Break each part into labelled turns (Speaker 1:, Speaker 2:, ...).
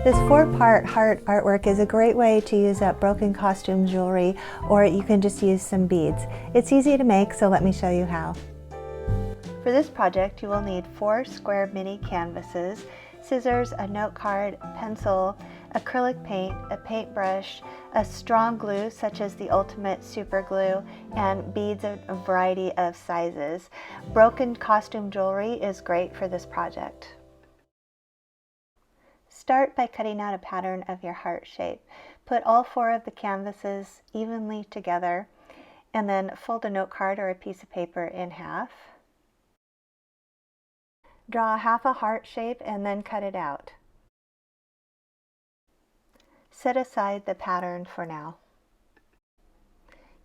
Speaker 1: This 4-part heart artwork is a great way to use up broken costume jewelry, or you can just use some beads. It's easy to make, so let me show you how. For this project, you will need 4 square mini canvases, scissors, a note card, pencil, acrylic paint, a paintbrush, a strong glue such as the Ultimate Super Glue, and beads of a variety of sizes. Broken costume jewelry is great for this project. Start by cutting out a pattern of your heart shape. Put all 4 of the canvases evenly together, and then fold a note card or a piece of paper in half. Draw half a heart shape and then cut it out. Set aside the pattern for now.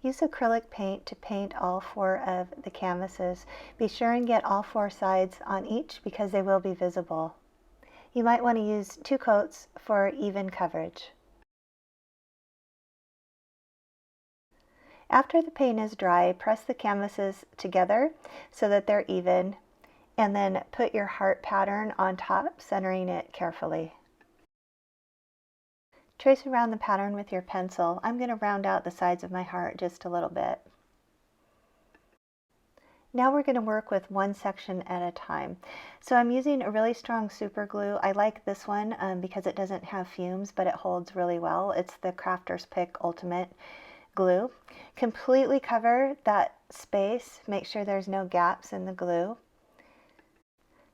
Speaker 1: Use acrylic paint to paint all 4 of the canvases. Be sure and get all 4 sides on each because they will be visible. You might want to use 2 coats for even coverage. After the paint is dry, press the canvases together so that they're even, and then put your heart pattern on top, centering it carefully. Trace around the pattern with your pencil. I'm going to round out the sides of my heart just a little bit. Now we're going to work with one section at a time. So I'm using a really strong super glue. I like this one because it doesn't have fumes, but it holds really well. It's the Crafter's Pick Ultimate Glue. Completely cover that space. Make sure there's no gaps in the glue.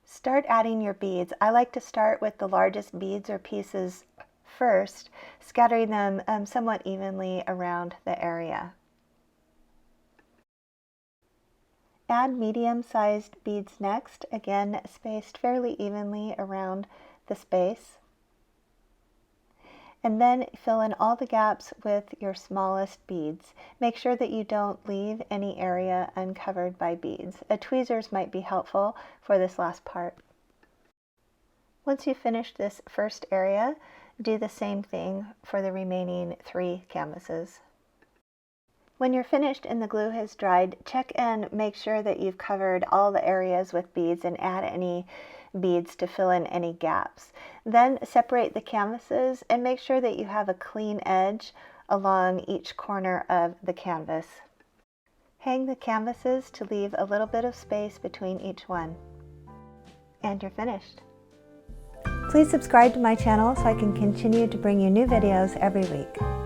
Speaker 1: Start adding your beads. I like to start with the largest beads or pieces first, scattering them somewhat evenly around the area. Add medium-sized beads next, again spaced fairly evenly around the space. And then fill in all the gaps with your smallest beads. Make sure that you don't leave any area uncovered by beads. Tweezers might be helpful for this last part. Once you've finished this first area, do the same thing for the remaining 3 canvases. When you're finished and the glue has dried, check and make sure that you've covered all the areas with beads and add any beads to fill in any gaps. Then separate the canvases and make sure that you have a clean edge along each corner of the canvas. Hang the canvases to leave a little bit of space between each one. And you're finished. Please subscribe to my channel so I can continue to bring you new videos every week.